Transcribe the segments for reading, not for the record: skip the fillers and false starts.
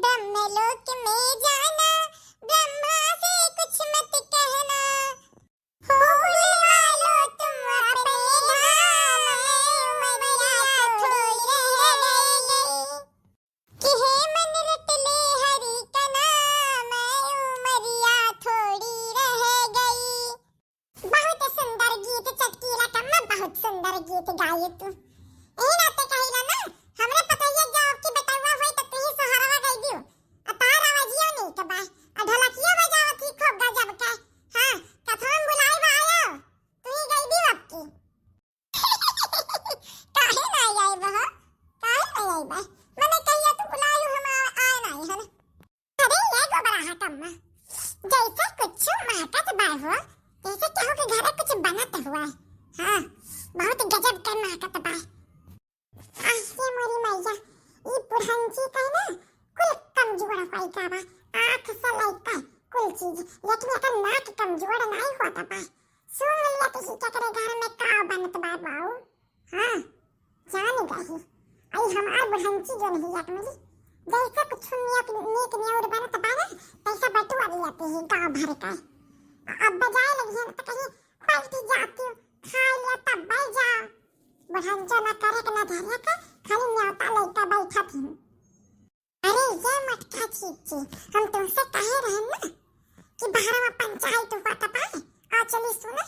ब्रह्मलोक में जाना, ब्रह्मा से कुछ मत कहना। हो बुलवा लो तुम अपने धाम में, उमरिया थोड़ी रह गई। कि हे मन रट ले हरि का नाम, उमरिया थोड़ी रह गई। बहुत सुंदर गीत चटकीला कम्मा, बहुत सुंदर गीत गाई तू। ए नाते कहिला ना हमरे पतैया जब की बेटवा होई त तू ही सहारवा गई दियो। अतार आवाजियो नहीं त बा ढोलकिया बजावत ही खूब गजब के। हां कथम बुलाई बा आयो तू ही गई दियो अब की। काहे ना आई बा, काहे ना आई बा, मने कहिया तू बुलायो हम आए नहीं हन। अरे ये गोबरा कम्मा जैसे कुछ महकत बा हो, जैसे केहू के घर कुछ बनत हुआ। हां बहुत गजब के महकत बा। आसे मोरी मैया ई बुढ़ंची कहना कुल कमजोर होई का बा। आंख से लइका कुल चीज, लेकिन एकर नाक कमजोर नहीं होता बा। सुन लिया किसी के करे घर में का बनत बा बाऊ। हां जान गई आई हमार बुढ़ंची जो नहीं एक मिली, जैसे कुछ नीक न्यूर बनत बा ना ऐसा बटुआ लियाते ही गांव भर का। अब बजाए लगी है तो कहीं पलटी जाती खा लिया तब बैठ जाओ। बुढ़ंचो ना करे के ना धरे का खाली न्योता लइका बैठा थी। अरे ये मटका चीची हम तुमसे कहे रहे ना कि बाहर में पंचायत हुआ था पाए आ चली सुने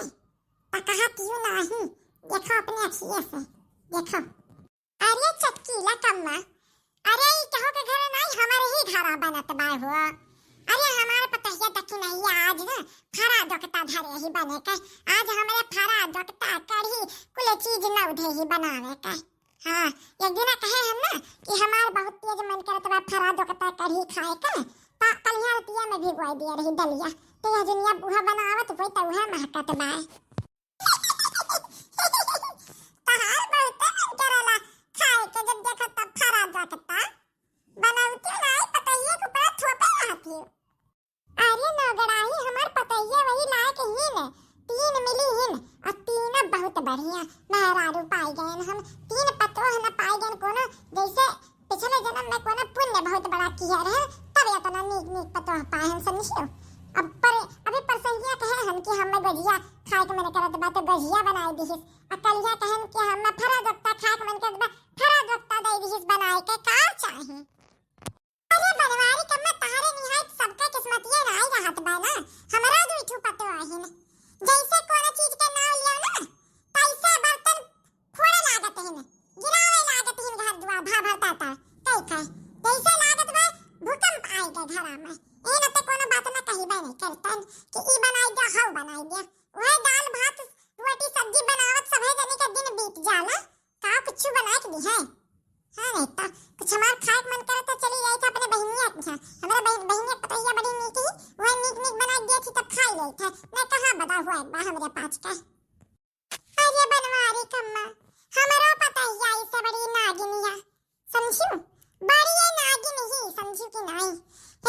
तो कहा क्यों नहीं। देखो अपने अखियों से देखो। अरे चटकीला कम्मा, अरे ये कहो के घर नहीं हमारे ही घर बनत बा हुआ। अरे हमारे पतैया तक नहीं आज ना फरा दोकता धरे ही बने के। आज हमारे फरा दोकता कढ़ी कुल चीज न उधे ही बनावे के। हां एक दिन कहे हम ना कि हमार बहुत तेज मन करत बा फरा दोकता कढ़ी खाए के, ता कलिया रतिया में भिगवाई दिया रही दलिया तो यह दुनिया बुहा बनावत होई त उहा महकत बा। तहार बहुत मन करला खाए के, जब देखत तब फरा दोकता बनावती नहीं पतैया के ऊपर थोपे रहती। अरे नगड़ाही हमार पतैया वही लायक ही ने तीन मिली हिन और तीन बहुत बढ़िया मेहरारू पाई गए। हम तीन पतोह न पाई गए कोनो, जैसे पिछले जन्म में कोनो पुण्य बहुत बड़ा किया रहे तब या तना नीक नीक पतोह पाए हम समझियो। अब पर अभी परसैया कहे हम कि हम गजिया खाए के मन करत बा तो गजिया बनाई दिहिस। अकलिया कहन कि हम फरा दोकता खाए के मन करत बा फरा दोकता दई दिहिस बनाए के का चाही। अरे बनवारी कम्मा तारे निहायत सबका किस्मतिया राई रहत बा ना। हमरा दुइठू पतो आहिन जैसे कोनो चीज के नाम लियो ना पैसा बर्तन फोड़े लागत हिन, गिरावे लागत हिन घर दुआर भा भरता ता कई खाए जैसे लागत बा भूकंप आएगा घरा में। ए न त कोनो बात ना कहिबे नहीं करतन कि ई बनाई दे हौ बनाई दे। वह दाल भात रोटी सब्जी बनावत सभे जने के दिन बीत जाला का कुछ बनाए के दी है। हां नहीं त कुछ हमार खाए मन करे तो चली जाई था अपने बहिनिया के। हमरा बहिनिया पतैया बड़ी नीक ही वह नीक नीक बना दिए थी तब खाई ले था मैं कहां बदा हुआ बा हमरे पास का। अरे बनवारी कम्मा हमरा पतैया इससे बड़ी नागिनिया समझू, बड़ी ये नागिन ही समझू कि नहीं।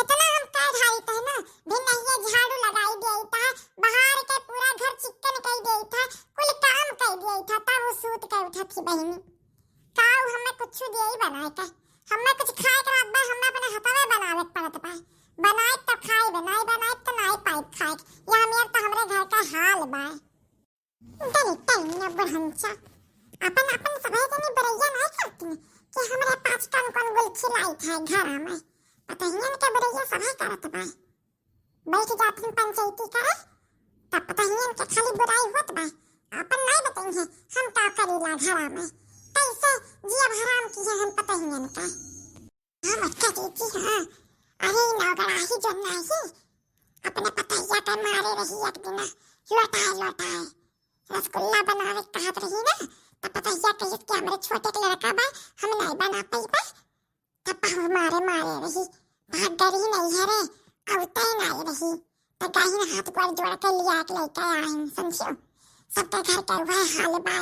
इतना हम कह ढाई थे ना भी नहीं झाड़ू लगाई देई था बाहर के पूरा घर चिकन कर देई था कुल काम कर देई था तब वो सूत के उठा थी बहिनी। काऊ हमें कुछ देई बनाए के हमें कुछ खाए के बाद हमें अपने हाथवे बनावे पड़त बा। बनाए तो खाए बनाए बनाए तो नहीं पाई खाए। या मेर तो हमरे घर का हाल बा। दनी तनी बुढ़ंचा अपन अपन सभे जनी बरैया नहीं करती कि हमरे पांच टन कौन गुल खिलाई था घर में। पतहियन के बरैया सभे करत बा। बैठ जाती पंचायती करे तब पतहियन के खाली बुराई होत बा। अपन नहीं बताएंगे हम का करेला घर में कैसे जिया हराम की है हम पतहियन का। हम अच्छा चीची हां। अरे नौगड़ाही जो नहीं अपने पतैया के मारे रही एक दिन लोटाए रसगुल्ला बनावे कहत रही ना तब पतैया कहित कि हमरे छोटे के लड़का बा हम नहीं बना पाइबा तब बहु मारे रही भाग डरी नहीं है रे औते नहीं रही तो गाहिन हाथ गोड़ जोड़ के लिया के लेके आइन समझो। सबके घर के वह हाल बा।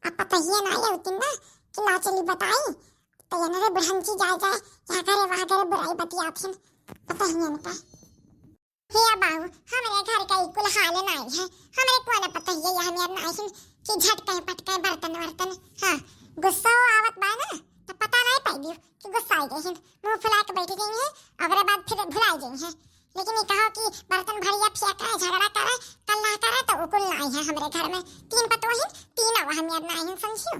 अब पतैया ना आए उतिन ना कि ला चली बताई तो ये नरे बुढ़ंची जाए यहाँ करे वहाँ करे बुराई बतियाथिन पतैया का। हे बाबू हमरे घर का इकुल हाल नहीं है। हमरे को न पता है ये हम यार नहीं कि झटके पटके बर्तन वर्तन। हां गुस्सा आवत बा ना तो पता नहीं पाई दियो कि गुस्सा आ गई हैं, मुंह फुला के बैठी गई हैं, अगले बाद फिर भुलाई गई हैं। लेकिन ये कहो कि बर्तन भरिया फेंका है, झगड़ा करे, कल्ला करे, तो उकुल ना आई है हमरे घर में। तीन पतो हैं, तीन अब हम याद ना आई हैं, समझियो।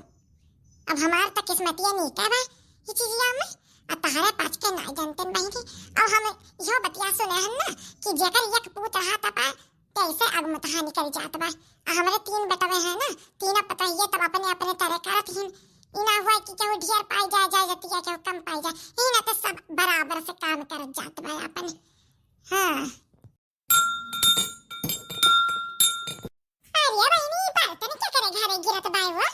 अब हमार तक किस्मतिया नहीं क्या बा ये चीजिया में, अब तहारे पाँच के ना जानते बहन की। अब हम यो बतिया सुने हैं ना कि जेकर एक पूत रहा तपा कैसे अगमतहा निकल जात बा। हमारे तीन बटवे हैं ना, तीन पता ये तब अपने अपने तरह करत हैं। इना हुआ कि केहू ढेर पाई जाए जाए जतिया केहू कम पाई जाए, ही ना तो सब बराबर से काम करत जात बा अपन। हाँ अरे बहनी बर्तन क्या करे घरे गिरत बाय वो।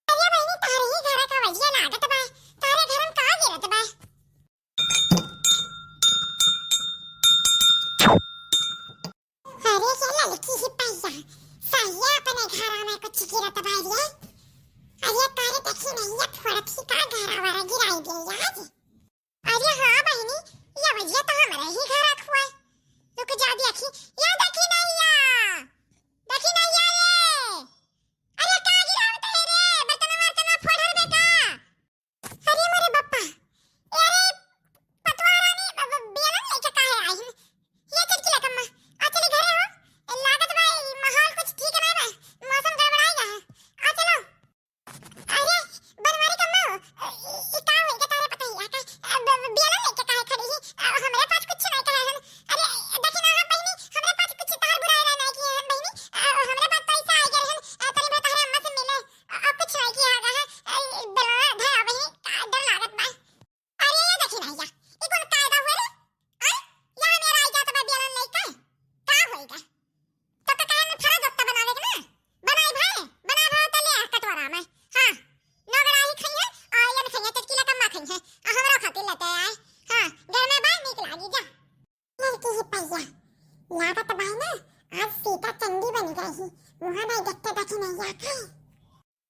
अरे बहनी तारे ही घर का वजिया लागत बा, तारे घर में का गिरत बा। अरे क्या लड़की ही पैसा सही अपने घर में कुछ गिरत बा रे। अरे तारे देखी नहीं ये थोड़ा सी का घर वाला गिराई दे यार। अरे हाँ बहनी ये वजिया तो हमारे ही घर रखवा है। रुक जा देखी, या देखी नहीं या देखी नहीं या रे। अरे का गिरावत है रे, बर्तन वर्तन फोड़ दे का। अरे मेरे बप्पा अरे पतवारा ने बेलन लेके काहे आई हैं। ये चटकी लकम्मा आ चली घरे हो, लागत भाई माहौल कुछ ठीक नहीं बा, मौसम गड़बड़ाएगा है, आ चलो। अरे बनवारी कम्मा ये का होएगा तारे पता ही है का बेलन लेके काहे खड़ी है, हमरे पास कुछ नहीं कहा है। अरे देखी ना हम बहनी हमरे पास कुछ तार बुराई रहा नहीं किया है बहनी, हमरे पास पैसा आ गया है तनी में तारे अम्मा से मिले कुछ नहीं किया है बलवा धरा बहनी डर लागत बा। अरे ये देखी ना या ई कोन कायदा हुआ रे। यहाँ मेरा आई जाता बा बेलन लेके का होएगा तो कहे में फरा दोस्ता बनावे के ना बनाई भाई बना भाव तो ले कटोरा में। हां नगड़ा ही खई है और ये खई है चटकी लकम्मा खई है हमरा खातिर लेते आए। हां घर में बाहर निकल आगी जा लड़की ही पैया लागत भाई ना आज सीता चंडी बन गई, मुहा नहीं देखते देखी नहीं या खाई।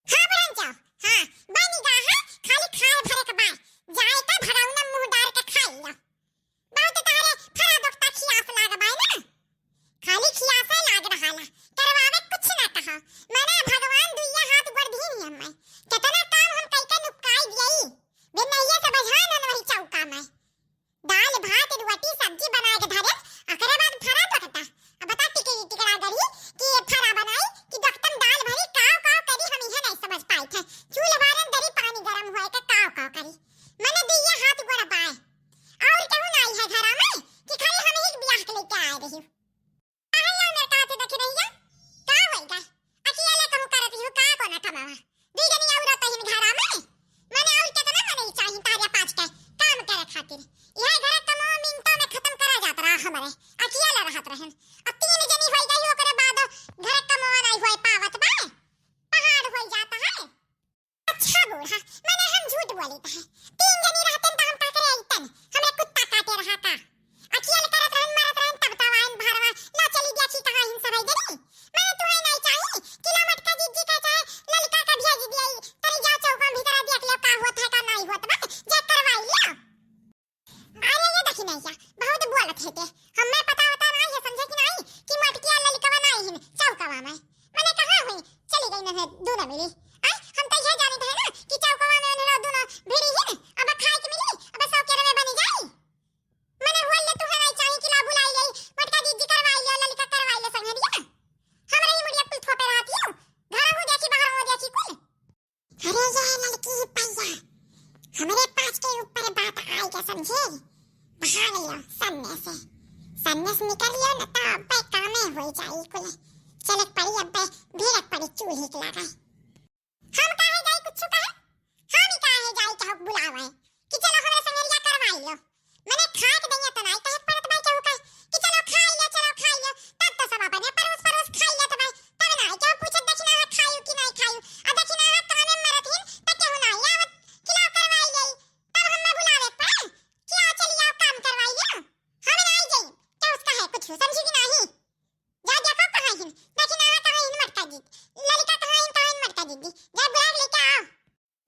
हां बन जाओ, हां बनी गा है खाली खाए भरे के बाय जाए का भराऊ ना मुंह डाल के खाई लो। बहुत तारे फरा दोस्ता खियास लाग बाय ना, खाली खियास लाग रहा ला करवावे कुछ ना कहा। मैंने भगवान दुइया हाथ गोड़ दी नहीं मैं कितना काम हम कई का नुकाई दियई बे नैया से बझान न वही चौका में दाल भात रोटी सब्जी बना के धरे अकरे बाद फरा दोकता। अब बता टिके टिकड़ा गरी कि ये फरा बनाई कि दखतम दाल भरी काव काव करी, हम यह नहीं समझ पाई थे। चूल्हे बारन दरी पानी गरम हुए के काव काव करी मैंने दिया हाथ गोड़ बाय और केहू नहीं है घरा में कि खाली हम ही ब्याह के लेके आए रही। आया मेरे काते देख रही है का होएगा अकेले कहूं करत हूं का कोना कमावा दी जनी औरत है घरा में मैंने और कितना मने चाहिए तारे पांच के काम करे खातिर। यह घर कमाओ मिनटों में खत्म करा जात रहा हमारे अकेले रहत रहन। अब तीन जनी होई गई ओकरे बाद घर कमावा नहीं होई पावत बा पहाड़ होई जाता है। अच्छा बूढ़ा मैंने हम झूठ बोली है, तीन जनी रहते तो हम का करे आइतन हमरे कुत्ता काटे रहा का अकेले करत रहन मारत रहन तब तवाइन भरवा ना चली गया छी कहां हिंसा भाई जनी। मैंने तुम्हें नहीं चाहिए कि लमट का जीजी का चाहे ललिता का भेज दिया तरी जा चौका भीतर देख लो का होत है का नहीं होत बा जे करवाई लिया। अरे ये देखी नहीं क्या बहुत बोलत है ते हमें पता होता नहीं है समझे कि नहीं कि मटकिया ललिकवा नहीं है चौकवा में मैंने कहा हुई चली गई ना दूना मिली। हम तो ये जानते हैं ना कि चौकवा में उन्हें दूना भिड़ी है अब खाए के मिली अब सौ के में बनी जाए। मैंने बोल ले तुम्हें नहीं चाहिए कि ला बुलाई गई मटका जीजी करवाई ले ललिका करवाई ले संग दिया हमरे ही मुड़िया पुल थोपे रहती हूं घर हो देखी बाहर हो देखी कुल। अरे ये लड़की ही पैया हमारे पास के ऊपर बात आई क्या समझे बहा लियो सन्ने से निकल लियो न तो अब कामे हो जाई कुल चलक पड़ी अब भेड़क पड़ी चूल्हे के लगाई। हम काहे जाई कुछ कहे हम ही काहे जाई चाहो बुलावे कि चलो हमरा संगरिया करवाई लो मैंने खा के दैया त नहीं कहे परत भाई चाहो कहे कि चलो खाई लो तब तो सब अपने परोस खाई ले तो भाई तब ना क्या पूछत दक्षिणा हाथ खायू कि नहीं खायू आ दक्षिणा हाथ काने मरत हिन त केहू नहीं आवत कि लो करवाई ले तब हम बुलावे पड़े कि आ चली आओ काम करवाई लो हम नहीं जाई क्या उसका है कुछ समझी कि नहीं जा देखो कहां हिन दक्षिणा हाथ कहां हिन मटका जीत ललिता कहां हिन मटका जीत जा बुला लेके आओ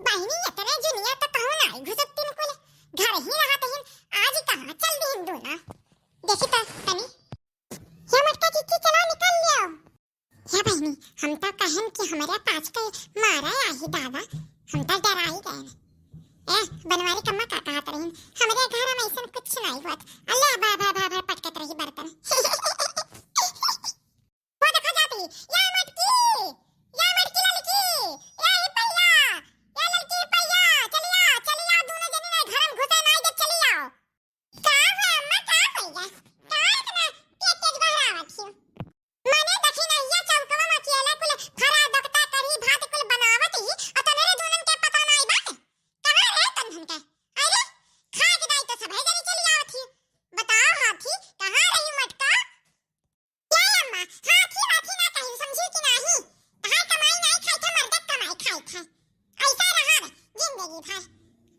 बहनी इतने जुनिया तो कहूं नहीं घुसती न कुल घर ही रहत हिन आज कहां चल दी हिन दोना देखी तो तनी ये मटका जीत चला निकल लियो। या बहनी हम तो कहन कि हमारे पाँच के मारा है ही दादा, हम तो डरा ही गए। बनवारी कम्मा का कहत रही हमारे घर में ऐसा कुछ नहीं हुआ। अल्लाह भा भा भा भा पटकत रही बर्तन। वो देखो जाती या मटकी लड़की या ये पैया या लड़की पैया चलिया दोनों जनी ने घर में घुसे नहीं दे चलिया। का है अम्मा का भैया का इतना तेज बहरावत छी मने देखी नहीं या चौकवा में केला कुल फरा दकता करी भात कुल बनावत ही और तनेरे दोनन के पता नहीं बा कहां रे तन्हन के। अरे खा के दाई तो सब है जनी चली आवत ही। बताओ हाथी कहां रही मटका। क्या अम्मा हाथी वाथी ना कहीं समझी कि नहीं। कहां कमाई नहीं खाई थे मर्द कमाई खाई थे ऐसा रहा रे जिंदगी भर।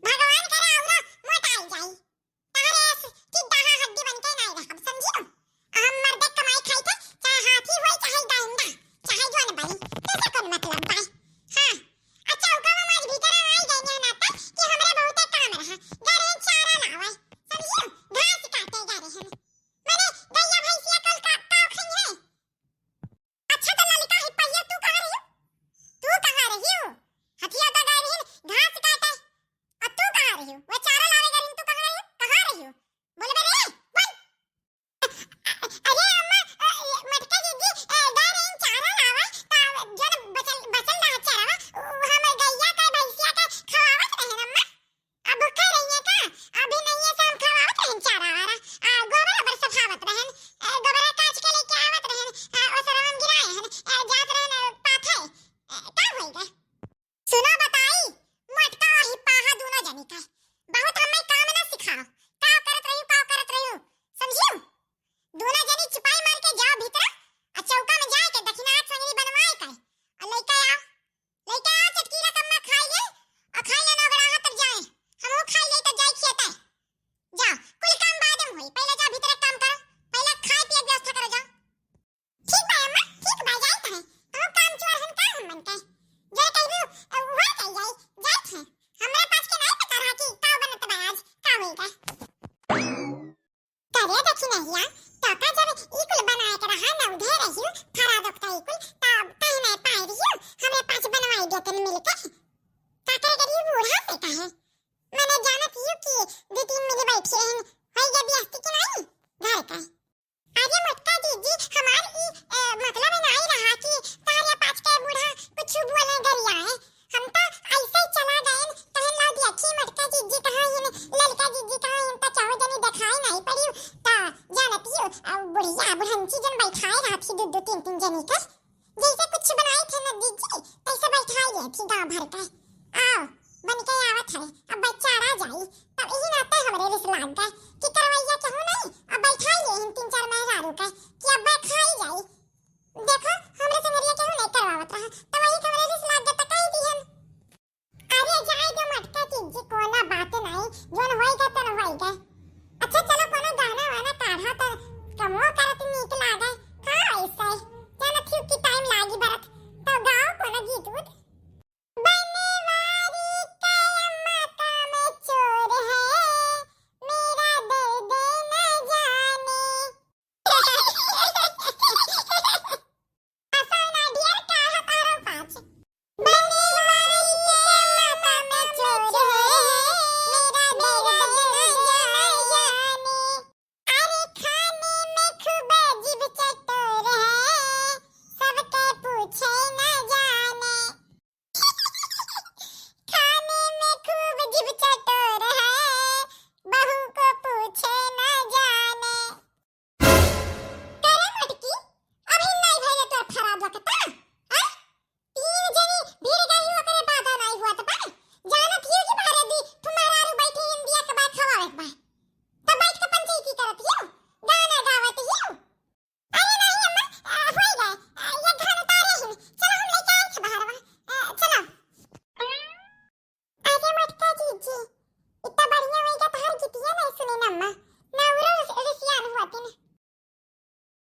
भगवान करे औरा मोटाई जाई तारे कि दहा हड्डी बन के नहीं रहब समझियो। हम मर्द कमाई खाई थे चाहे हाथी होई चाहे गांडा चाहे जोन बनी कैसे कोन मतलब भाई। हां अच्छा ओकरा माज भीतर आई गई ना नाता कि हमरे बहुते काम रहा घरे चारा लावे समझियो घास काटे जा रहे हैं मैंने गैया भैंसिया कल का खई है। अच्छा तो ललिका ही पहिया तू कहां रही हो हथिया तो गई रही घास काटे और तू कहां रही हो वो चारा लावे गई तू कहां रही हो बोल बे रे बोल। अरे अम्मा मटका दीदी गई रही चारा लावे ता जन बचल रहा चारा हम गैया का भैंसिया का खवावत रहे अम्मा। अब भूखे रही है का अभी नहीं है शाम खवावत रहे चारा वारा गोबर बर सफावत रहे गोबर काच के लेके आवत रहे ओसर हम गिराए हैं जात रहे पाथे का होइगा। सुनो बताई मटका ही पाहा दोनों जनी का बहुत हमें काम ना सिखाओ का करत रही हो समझियो। दोनों जनी चिपाई मार के जाओ भीतर और चौका में जाए के दक्षिणाथ संगरी बनवाए का और लेके आओ चटकीला कम्मा खाई ले और खाई ले नौगड़ा तक जाए हम वो खाई ले तो जाए खेते जाओ कुल काम बाद में होई पहले जाओ भीतर काम करो पहले खाए पिए व्यवस्था करो जाओ। ठीक बा अम्मा ठीक बा जाए है तो काम चोर हम का हम मन के जे कहबू हुआ जाए है हमरे पास के नहीं पता रहा कि का बनत बा आज का होएगा। करे देखी नहीं तो का जब इकुल बनाए के रहा ना उधर रही फरा दकता इकुल तब कहीं नहीं पाई रही हमरे पास बनवाई दे तन मिल के का करे करी बूढ़ा से कहे मैंने जानत यू कि दो तीन मिली बैठी हैं होई जब व्यस्त की नहीं घर का। अरे मटका दीदी हमार ई मतलब नहीं रहा कि तारे पास के बूढ़ा कुछ बोले गरिया है हम तो ऐसे ही चला गए कहे ला दिया कि मटका दीदी कहां है ललका दीदी कहां है तो चाहो जनी दिखाई नहीं पड़ी ता जानत यू बुढ़िया बुढ़ंची जन बैठाए रहा थी दो तीन जनी का जैसे कुछ बनाए थे ना दीदी ऐसे बैठाई रही थी गांव भर का आओ बन के आवत है अब बच्चा आ जाए तब यही नाते हमरे रिस लाग गए